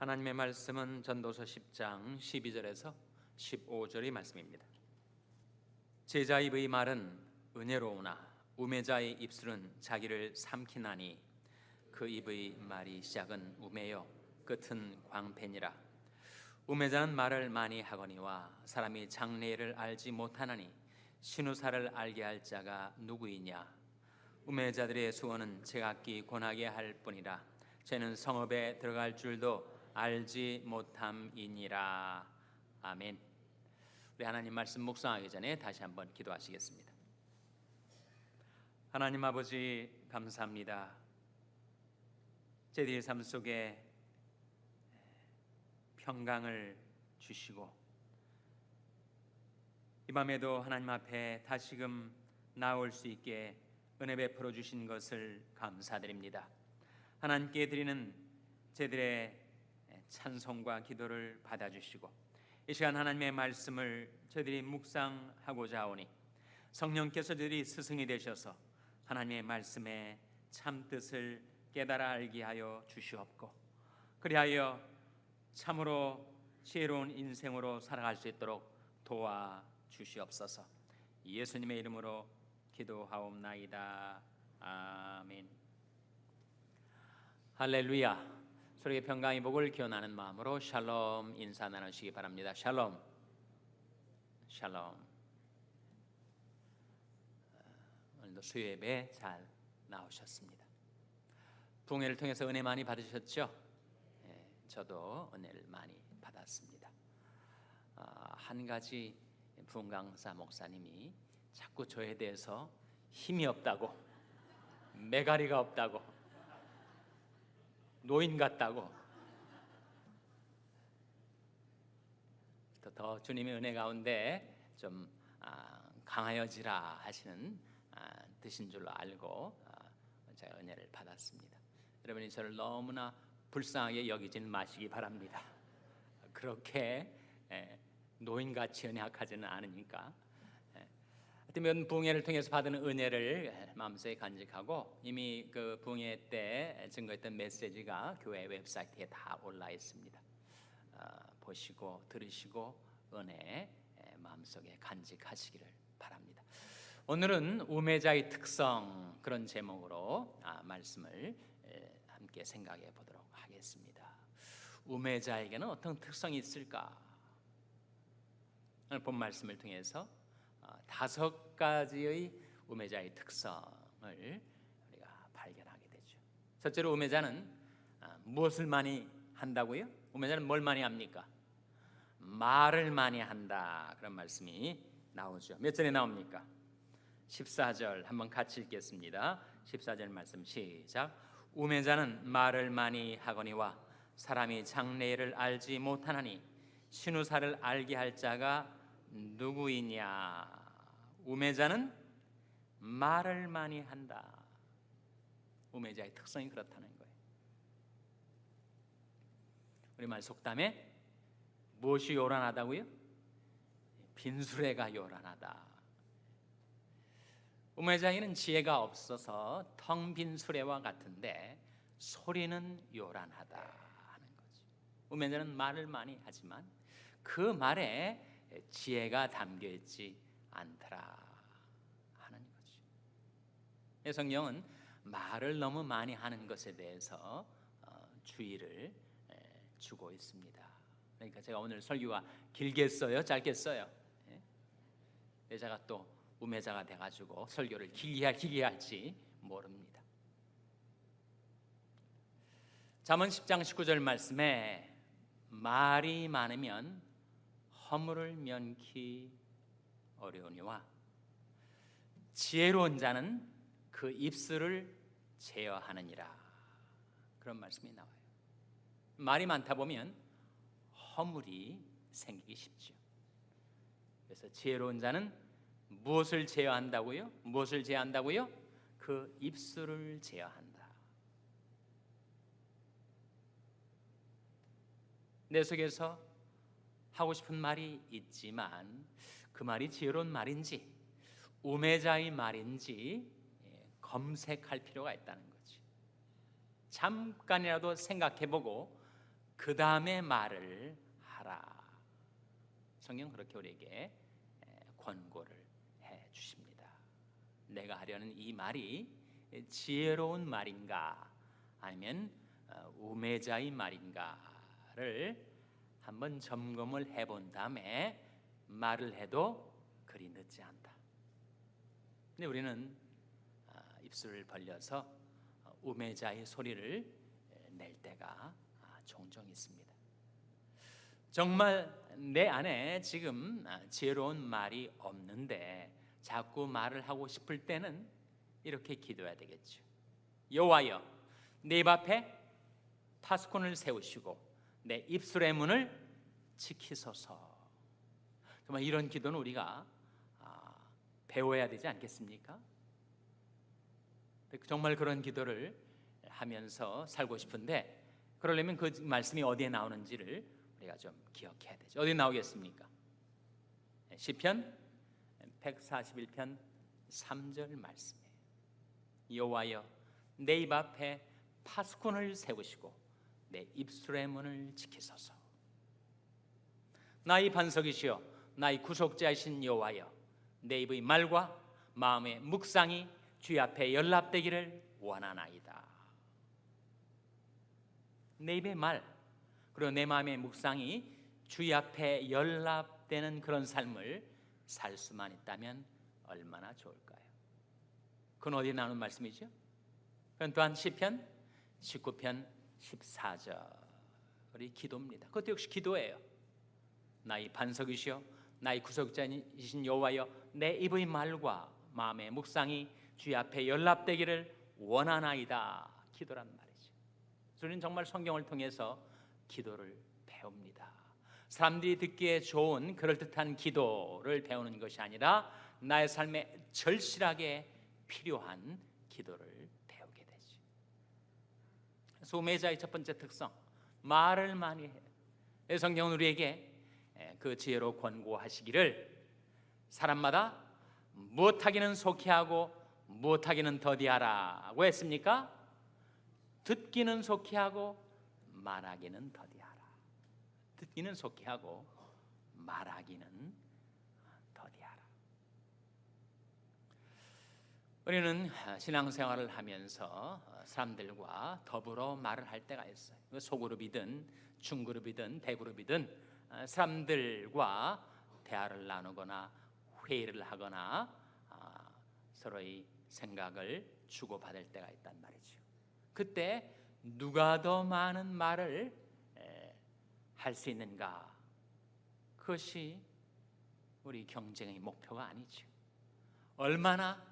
하나님의 말씀은 전도서 10장 12절에서 15절의 말씀입니다. 제자 입의 말은 은혜로우나 우매자의 입술은 자기를 삼키나니 그 입의 말이 시작은 우매요 끝은 광팬이라. 우매자는 말을 많이 하거니와 사람이 장래를 알지 못하나니 신우사를 알게 할 자가 누구이냐. 우매자들의 수원은 제각기 권하게 할 뿐이라. 쟤는 성읍에 들어갈 줄도 알지 못함이니라. 아멘. 우리 하나님 말씀 묵상하기 전에 다시 한번 기도하시겠습니다. 하나님 아버지, 감사합니다. 저희들의 삶 속에 평강을 주시고 이 밤에도 하나님 앞에 다시금 나올 수 있게 은혜 베풀어 주신 것을 감사드립니다. 하나님께 드리는 저희들의 찬송과 기도를 받아주시고 이 시간 하나님의 말씀을 저희들이 묵상하고자 하오니 성령께서 저희들이 스승이 되셔서 하나님의 말씀의 참뜻을 깨달아 알게 하여 주시옵고 그리하여 참으로 지혜로운 인생으로 살아갈 수 있도록 도와주시옵소서. 예수님의 이름으로 기도하옵나이다. 아멘. 할렐루야. 서로의 평강의 복을 기원하는 마음으로 샬롬 인사 나누시기 바랍니다. 샬롬. 샬롬. 오늘도 수요예배 잘 나오셨습니다. 부흥회를 통해서 은혜 많이 받으셨죠? 저도 은혜를 많이 받았습니다. 한 가지 부흥강사 목사님이 자꾸 저에 대해서 힘이 없다고, 메가리가 없다고, 노인 같다고, 더 주님의 은혜 가운데 좀 강하여지라 하시는 뜻인 줄로 알고 제가 은혜를 받았습니다. 여러분이 저를 너무나 불쌍하게 여기지는 마시기 바랍니다. 그렇게 노인같이 연약하지는 않으니까. 하여튼 부흥회를 통해서 받은 은혜를 마음속에 간직하고 이미 그 부흥회 때 증거했던 메시지가 교회 웹사이트에 다 올라 있습니다. 보시고 들으시고 은혜 마음속에 간직하시기를 바랍니다. 오늘은 우매자의 특성, 그런 제목으로 말씀을 함께 생각해 보도록 하겠습니다. 우매자에게는 어떤 특성이 있을까? 오늘 본 말씀을 통해서 5가지의 우매자의 특성을 우리가 발견하게 되죠. 첫째로 우매자는 무엇을 많이 한다고요? 우매자는 뭘 많이 합니까? 말을 많이 한다. 그런 말씀이 나오죠. 몇 절에 나옵니까? 14절 한번 같이 읽겠습니다. 14절 말씀 시작. 우매자는 말을 많이 하거니와 사람이 장래를 알지 못하나니 신우사를 알게 할 자가 누구이냐. 우매자는 말을 많이 한다. 우매자의 특성이 그렇다는 거예요. 우리말 속담에 무엇이 요란하다고요? 빈수레가 요란하다. 우매자에는 지혜가 없어서 텅 빈 수레와 같은데 소리는 요란하다 하는 거죠. 우매자는 말을 많이 하지만 그 말에 지혜가 담겨 있지 않더라 하는 거죠. 성경은 말을 너무 많이 하는 것에 대해서 주의를 주고 있습니다. 그러니까 제가 오늘 설교가 길겠어요? 짧겠어요? 제가 또 우매자가 돼가지고 설교를 길게 할지 모릅니다. 잠언 10장 19절 말씀에 말이 많으면 허물을 면키 어려우니와 지혜로운 자는 그 입술을 제어하느니라. 그런 말씀이 나와요. 말이 많다 보면 허물이 생기기 쉽죠. 그래서 지혜로운 자는 무엇을 제어한다고요? 무엇을 제어한다고요? 그 입술을 제어한다. 내 속에서 하고 싶은 말이 있지만 그 말이 지혜로운 말인지 우매자의 말인지 검색할 필요가 있다는 거지. 잠깐이라도 생각해보고 그 다음에 말을 하라. 성경 그렇게 우리에게 권고를 해 주십니다. 내가 하려는 이 말이 지혜로운 말인가 아니면 우매자의 말인가를 한번 점검을 해본 다음에 말을 해도 그리 늦지 않다. 근데 우리는 입술을 벌려서 우매자의 소리를 낼 때가 종종 있습니다. 정말 내 안에 지금 지혜로운 말이 없는데 자꾸 말을 하고 싶을 때는 이렇게 기도해야 되겠죠. 여호와여, 내 입 앞에 파수꾼을 세우시고 내 입술의 문을 지키소서. 정말 이런 기도는 우리가 배워야 되지 않겠습니까? 정말 그런 기도를 하면서 살고 싶은데 그러려면 그 말씀이 어디에 나오는지를 우리가 좀 기억해야 되죠. 어디 나오겠습니까? 시편 141편 3절 말씀이에요. 여호와여, 내 입 앞에 파수꾼을 세우시고 내 입술의 문을 지키소서. 나의 반석이시여 나의 구속자이신 여호와여, 내 입의 말과 마음의 묵상이 주의 앞에 연락되기를 원하나이다. 내 입의 말 그리고 내 마음의 묵상이 주의 앞에 연락되는 그런 삶을 살 수만 있다면 얼마나 좋을까요? 그건 어디에 나오는 말씀이죠? 그건 또한 시편 19편 14절이 기도입니다. 그것도 역시 기도예요. 나의 반석이시여 나의 구속자이신 여호와여, 내 입의 말과 마음의 묵상이 주의 앞에 연락되기를 원하나이다. 기도란 말이죠. 우리는 정말 성경을 통해서 기도를 배웁니다. 사람들이 듣기에 좋은 그럴듯한 기도를 배우는 것이 아니라 나의 삶에 절실하게 필요한 기도를 배우게 되죠. 그래서 우매자의 첫 번째 특성, 말을 많이 해요. 성경은 우리에게 그 지혜로 권고하시기를 사람마다 무엇하기는 속히하고 무엇하기는 더디하라고 했습니까? 듣기는 속히하고 말하기는 더디하라. 듣기는 속히하고 말하기는 더디하라. 우리는 신앙생활을 하면서 사람들과 더불어 말을 할 때가 있어요. 소그룹이든 중그룹이든 대그룹이든 사람들과 대화를 나누거나 회의를 하거나 서로의 생각을 주고받을 때가 있단 말이죠. 그때 누가 더 많은 말을 할 수 있는가? 그것이 우리 경쟁의 목표가 아니죠. 얼마나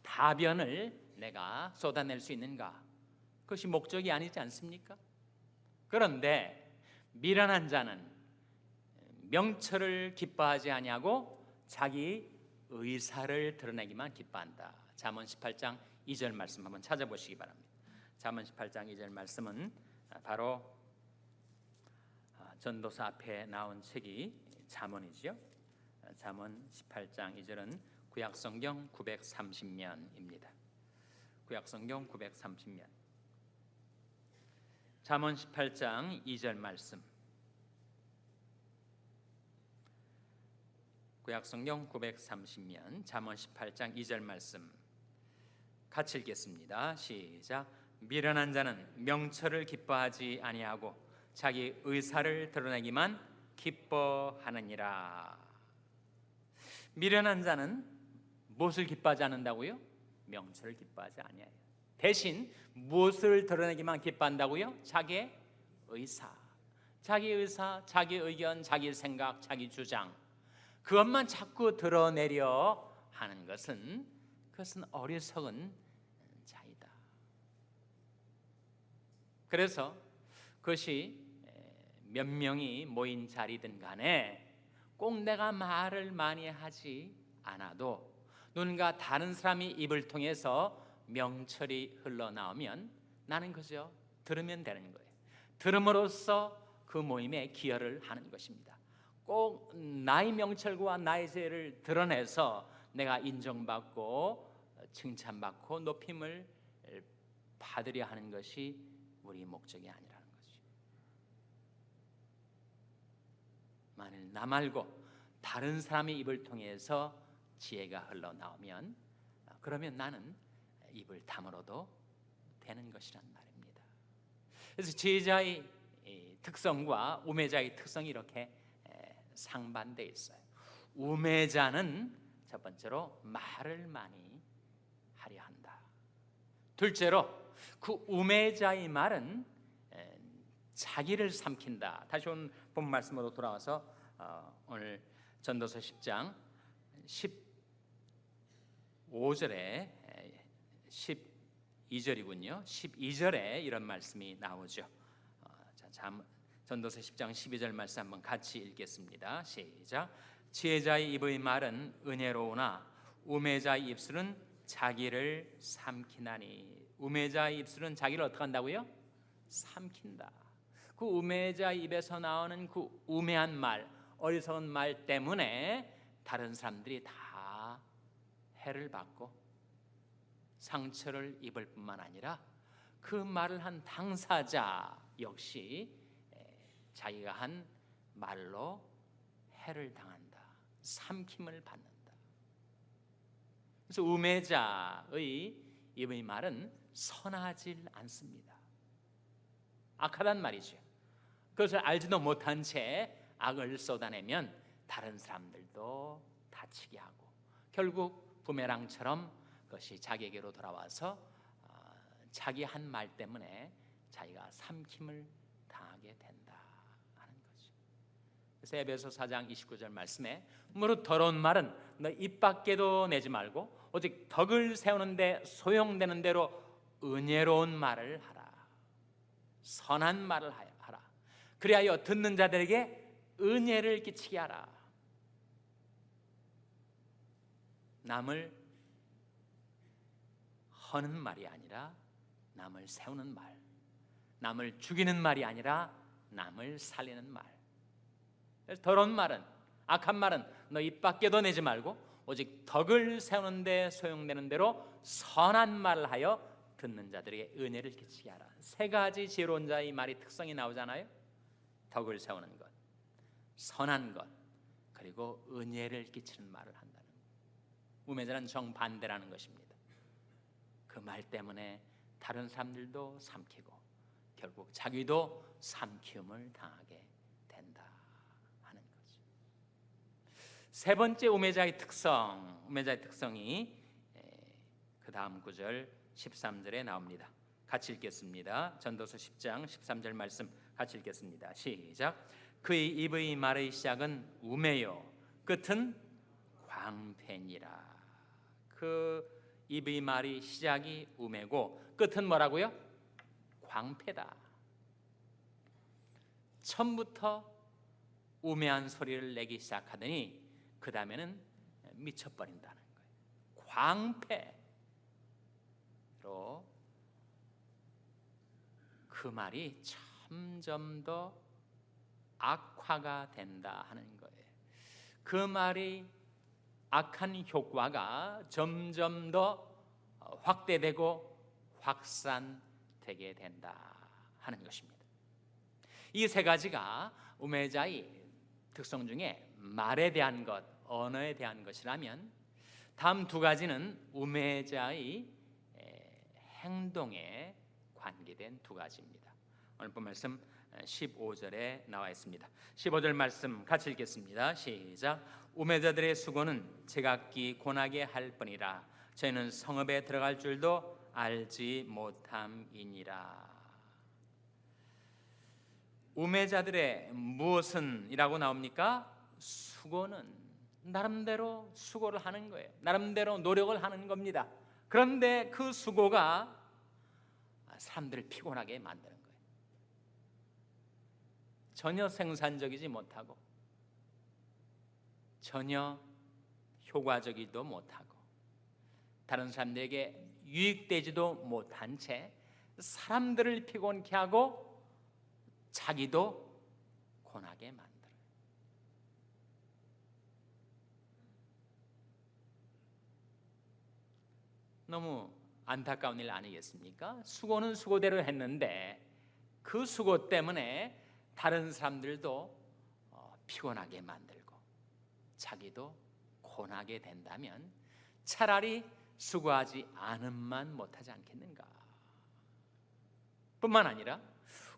다변을 내가 쏟아낼 수 있는가? 그것이 목적이 아니지 않습니까? 그런데 미련한 자는 명철을 기뻐하지 아니하고 자기 의사를 드러내기만 기뻐한다. 잠언 18장 2절 말씀 한번 찾아보시기 바랍니다. 잠언 18장 2절 말씀은 바로 전도서 앞에 나온 책이 잠언이죠. 잠언 18장 2절은 구약성경 930면입니다. 구약성경 930면. 잠언 18장 2절 말씀. 구약성경 930면 잠언 18장 2절 말씀 같이 읽겠습니다. 시작. 미련한 자는 명철을 기뻐하지 아니하고 자기 의사를 드러내기만 기뻐하느니라. 미련한 자는 무엇을 기뻐하지 않는다고요? 명철을 기뻐하지 아니하여. 대신 무엇을 드러내기만 기뻐한다고요? 자기의 의사, 자기 의사, 자기 의견, 자기 생각, 자기 주장, 그것만 자꾸 드러내려 하는 것은 그것은 어리석은 자이다. 그래서 그것이 몇 명이 모인 자리든 간에 꼭 내가 말을 많이 하지 않아도 누군가 다른 사람이 입을 통해서 명철이 흘러나오면 나는 그저 들으면 되는 거예요. 들음으로써 그 모임에 기여를 하는 것입니다. 꼭 나의 명철과 나의 죄를 드러내서 내가 인정받고 칭찬받고 높임을 받으려 하는 것이 우리 목적이 아니라는 거죠. 만일 나 말고 다른 사람의 입을 통해서 지혜가 흘러나오면 그러면 나는 입을 다물어도 되는 것이란 말입니다. 그래서 지혜자의 특성과 우매자의 특성이 이렇게 상반되어 있어요. 우매자는 첫 번째로 말을 많이 하려 한다. 둘째로 그 우매자의 말은 자기를 삼킨다. 다시 오늘 본 말씀으로 돌아와서 오늘 전도서 10장 15절에 12절이군요. 12절에 이런 말씀이 나오죠. 전도서 10장 12절 말씀 한번 같이 읽겠습니다. 시작. 지혜자의 입의 말은 은혜로우나 우매자의 입술은 자기를 삼키나니. 우매자의 입술은 자기를 어떻게 한다고요? 삼킨다. 그 우매자의 입에서 나오는 그 우매한 말, 어리석은 말 때문에 다른 사람들이 다 해를 받고 상처를 입을 뿐만 아니라 그 말을 한 당사자 역시 자기가 한 말로 해를 당한다. 삼킴을 받는다. 그래서 우매자의 입의 말은 선하질 않습니다. 악하단 말이죠. 그것을 알지도 못한 채 악을 쏟아내면 다른 사람들도 다치게 하고 결국 부메랑처럼 그것이 자기에게로 돌아와서 자기 한 말 때문에 자기가 삼킴을 당하게 된다 하는 거죠. 그래서 에베소 4장 29절 말씀에 무릇 더러운 말은 너 입 밖에도 내지 말고 오직 덕을 세우는데 소용되는 대로 은혜로운 말을 하라. 선한 말을 하라. 그리하여 듣는 자들에게 은혜를 끼치게 하라. 남을 허는 말이 아니라 남을 세우는 말, 남을 죽이는 말이 아니라 남을 살리는 말. 더러운 말은, 악한 말은 너 입 밖에도 내지 말고 오직 덕을 세우는 데 소용되는 대로 선한 말을 하여 듣는 자들에게 은혜를 끼치게 하라. 세 가지 지혜로운 자의 말이 특성이 나오잖아요. 덕을 세우는 것, 선한 것, 그리고 은혜를 끼치는 말을 한다는 것. 우매자는 정반대라는 것입니다. 그 말 때문에 다른 사람들도 삼키고 결국 자기도 삼키움을 당하게 된다 하는 거죠. 세 번째 우매자의 특성이 그 다음 구절 13절에 나옵니다. 같이 읽겠습니다. 전도서 10장 13절 말씀 같이 읽겠습니다. 시작. 그의 입의 말의 시작은 우매요 끝은 광패니라. 그 입의 말이 시작이 우매고 끝은 뭐라고요? 광패다. 처음부터 우매한 소리를 내기 시작하더니 그 다음에는 미쳐버린다는 거예요. 광패로 그 말이 점점 더 악화가 된다 하는 거예요. 그 말이 악한 효과가 점점 더 확대되고 확산되게 된다 하는 것입니다. 이 세 가지가 우매자의 특성 중에 말에 대한 것, 언어에 대한 것이라면 다음 두 가지는 우매자의 행동에 관계된 두 가지입니다. 오늘 본 말씀 15절에 나와 있습니다. 15절 말씀 같이 읽겠습니다. 시작. 우매자들의 수고는 제각기 고나게 할 뿐이라 저희는 성읍에 들어갈 줄도 알지 못함이니라. 우매자들의 무엇은 이라고 나옵니까? 수고는 나름대로 수고를 하는 거예요. 나름대로 노력을 하는 겁니다. 그런데 그 수고가 사람들을 피곤하게 만드는 거예요. 전혀 생산적이지 못하고 전혀 효과적이지도 못하고 다른 사람들에게 유익되지도 못한 채 사람들을 피곤케 하고 자기도 고나게 만들어요. 너무 안타까운 일 아니겠습니까? 수고는 수고대로 했는데 그 수고 때문에 다른 사람들도 피곤하게 만들고 자기도 고나게 된다면 차라리 수고하지 않음만 못하지 않겠는가? 뿐만 아니라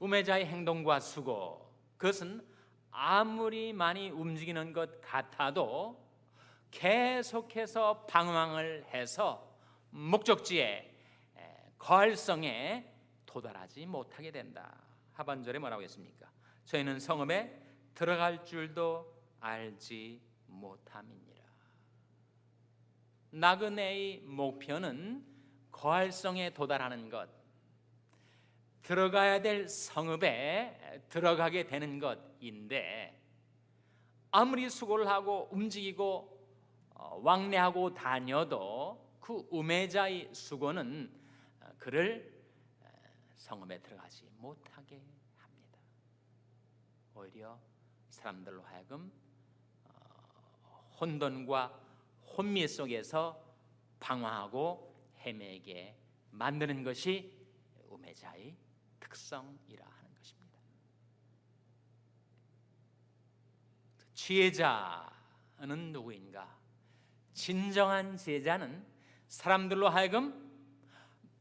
우매자의 행동과 수고, 그것은 아무리 많이 움직이는 것 같아도 계속해서 방황을 해서 목적지에, 거할성에 도달하지 못하게 된다. 하반절에 뭐라고 했습니까? 저희는 성읍에 들어갈 줄도 알지 못함이니라. 나그네의 목표는 거할성에 도달하는 것, 들어가야 될 성읍에 들어가게 되는 것인데, 아무리 수고를 하고 움직이고 왕래하고 다녀도 그 우매자의 수고는 그를 성읍에 들어가지 못하게 합니다. 오히려 사람들로 하여금 혼돈과 혼미 속에서 방황하고 헤매게 만드는 것이 우매자의 특성이라 하는 것입니다. 지혜자는 누구인가? 진정한 지혜자는 사람들로 하여금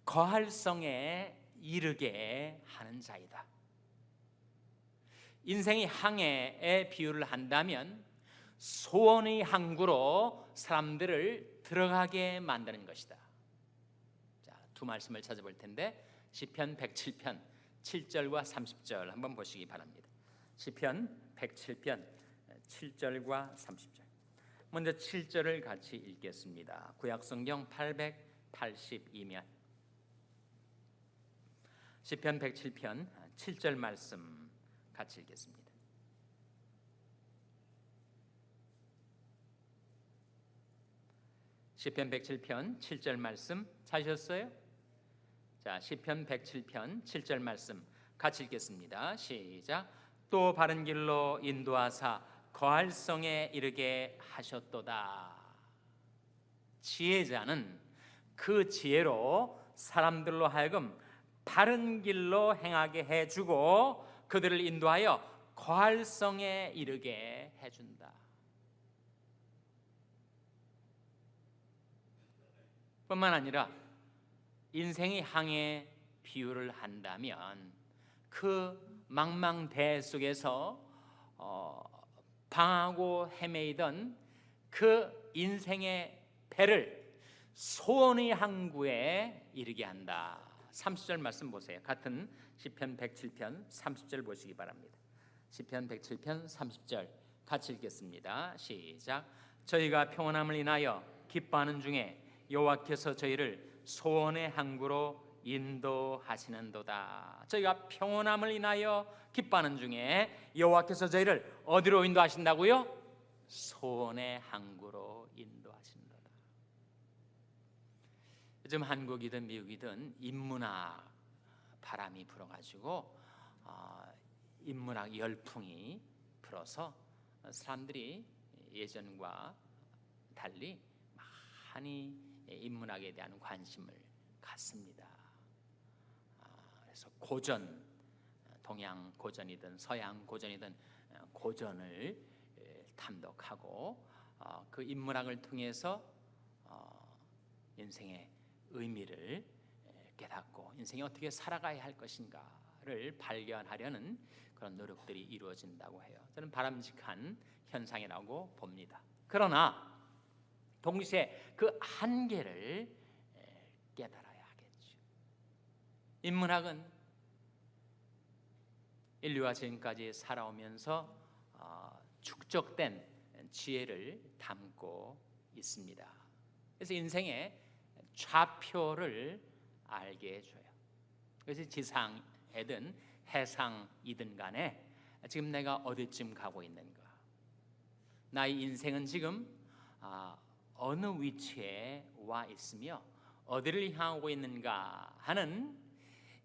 거할성에 이르게 하는 자이다. 인생의 항해에 비유를 한다면 소원의 항구로 사람들을 들어가게 만드는 것이다. 자, 두 말씀을 찾아볼 텐데 시편 107편 7절과 30절 한번 보시기 바랍니다. 시편 107편 7절과 30절. 먼저 7절을 같이 읽겠습니다. 구약성경 882면 시편 107편 7절 말씀 같이 읽겠습니다. 시편 107편 7절 말씀 찾으셨어요? 자, 시편 107편 7절 말씀 같이 읽겠습니다. 시작. 또 바른 길로 인도하사 거할성에 이르게 하셨도다. 지혜자는 그 지혜로 사람들로 하여금 바른 길로 행하게 해주고 그들을 인도하여 거할성에 이르게 해준다. 뿐만 아니라 인생의 항해 비유를 한다면 그 망망대해 속에서 방황하고 헤매이던 그 인생의 배를 소원의 항구에 이르게 한다. 30절 말씀 보세요. 같은 시편 107편 30절 보시기 바랍니다. 시편 107편 30절 같이 읽겠습니다. 시작. 저희가 평온함을 인하여 기뻐하는 중에 여호와께서 저희를 소원의 항구로 인도하시는도다. 저희가 평온함을 인하여 기뻐하는 중에 여호와께서 저희를 어디로 인도하신다고요? 소원의 항구로 인도하신도다. 요즘 한국이든 미국이든 인문학 바람이 불어가지고 인문학 열풍이 불어서 사람들이 예전과 달리 많이 인문학에 대한 관심을 갖습니다. 그래서 고전, 동양 고전이든 서양 고전이든 고전을 탐독하고 그 인문학을 통해서 인생의 의미를 깨닫고 인생이 어떻게 살아가야 할 것인가를 발견하려는 그런 노력들이 이루어진다고 해요. 저는 바람직한 현상이라고 봅니다. 그러나 동시에 그 한계를 깨달아야 하겠죠. 인문학은 인류가 지금까지 살아오면서 축적된 지혜를 담고 있습니다. 그래서 인생의 좌표를 알게 해줘요. 그래서 지상이든 해상이든 간에 지금 내가 어디쯤 가고 있는가, 나의 인생은 지금 어느 위치에 와 있으며 어디를 향하고 있는가 하는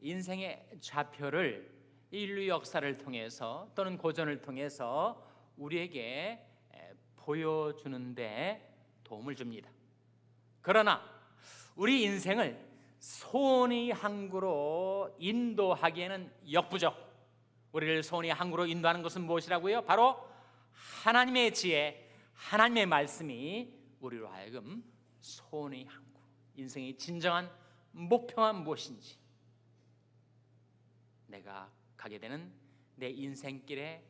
인생의 좌표를 인류 역사를 통해서 또는 고전을 통해서 우리에게 보여주는 데 도움을 줍니다. 그러나 우리 인생을 소원의 항구로 인도하기에는 역부족. 우리를 소원의 항구로 인도하는 것은 무엇이라고요? 바로 하나님의 지혜, 하나님의 말씀이 우리로 하여금 소원의 항구, 인생의 진정한 목표가 무엇인지, 내가 가게 되는 내 인생길의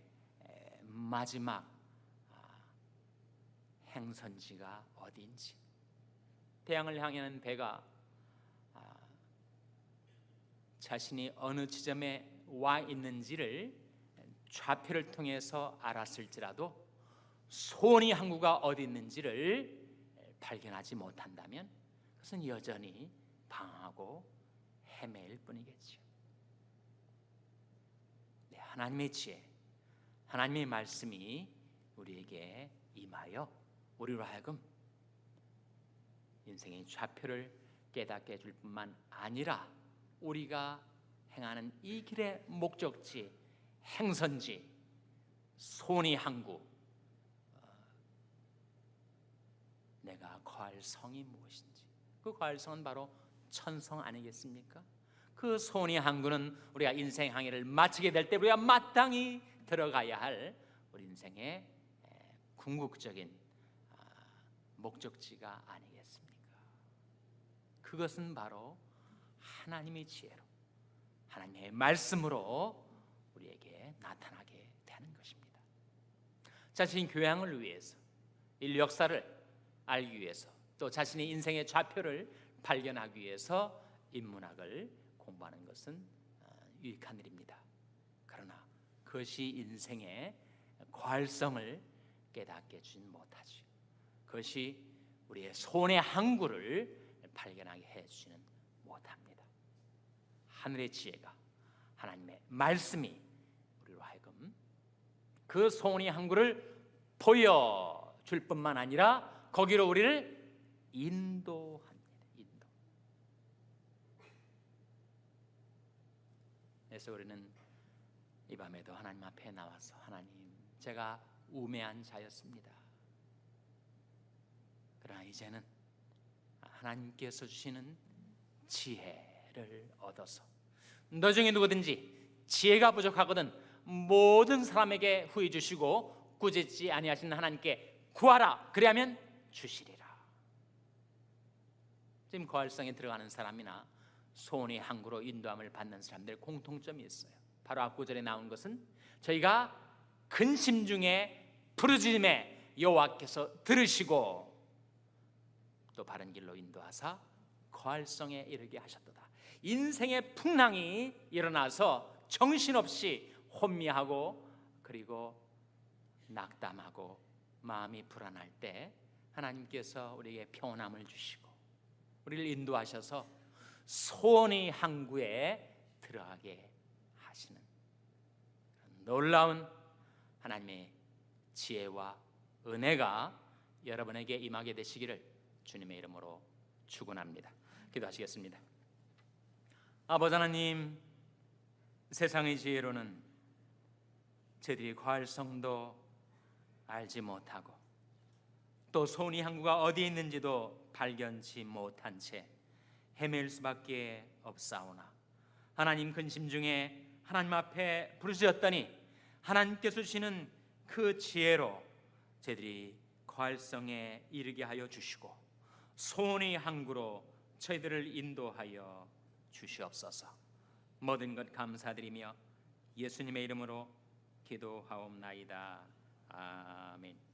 마지막 행선지가 어디인지, 태양을 향하는 배가 자신이 어느 지점에 와 있는지를 좌표를 통해서 알았을지라도 소원의 항구가 어디 있는지를 발견하지 못한다면 그것은 여전히 방황하고 헤매일 뿐이겠죠. 네, 하나님의 지혜, 하나님의 말씀이 우리에게 임하여 우리로 하여금 인생의 좌표를 깨닫게 해줄 뿐만 아니라 우리가 행하는 이 길의 목적지, 행선지, 소원의 항구, 내가 거할 성이 무엇인지, 그 거할 성은 바로 천성 아니겠습니까? 그 소원의 항구는 우리가 인생 항해를 마치게 될 때 우리가 마땅히 들어가야 할 우리 인생의 궁극적인 목적지가 아니겠습니까? 그것은 바로 하나님의 지혜로, 하나님의 말씀으로 우리에게 나타나게 되는 것입니다. 자신의 교양을 위해서, 인류 역사를 알기 위해서, 또 자신의 인생의 좌표를 발견하기 위해서 인문학을 공부하는 것은 유익한 일입니다. 그러나 그것이 인생의 거할성을 깨닫게 해주진 못하죠. 그것이 우리의 소원의 항구를 발견하게 해주지는 못합니다. 하늘의 지혜가, 하나님의 말씀이 우리로 하여금 그 소원의 항구를 보여줄 뿐만 아니라 거기로 우리를 인도합니다. 그래서 우리는 이 밤에도 하나님 앞에 나와서, 하나님, 제가 우매한 자였습니다. 그러나 이제는 하나님께서 주시는 지혜를 얻어서, 너 중에 누구든지 지혜가 부족하거든 모든 사람에게 후히 주시고 꾸짖지 아니하시는 하나님께 구하라, 그리하면 주시리라. 지금 거할성에 들어가는 사람이나 소원의 항구로 인도함을 받는 사람들의 공통점이 있어요. 바로 앞구절에 나온 것은 저희가 근심 중에 부르짖음에 여호와께서 들으시고 또 바른 길로 인도하사 거할성에 이르게 하셨도다. 인생의 풍랑이 일어나서 정신없이 혼미하고 그리고 낙담하고 마음이 불안할 때 하나님께서 우리에게 평온함을 주시고 우리를 인도하셔서 소원의 항구에 들어가게 하시는 놀라운 하나님의 지혜와 은혜가 여러분에게 임하게 되시기를 주님의 이름으로 축원합니다. 기도하시겠습니다. 아버지 하나님, 세상의 지혜로는 저희들이 거할성도 알지 못하고 또 소원의 항구가 어디에 있는지도 발견치 못한 채 헤맬 수밖에 없사오나, 하나님 근심 중에 하나님 앞에 부르짖었더니 하나님께서 주시는 그 지혜로 저희들이 거할성에 이르게 하여 주시고 소원의 항구로 저희들을 인도하여 주시옵소서. 모든 것 감사드리며 예수님의 이름으로 기도하옵나이다. 아멘.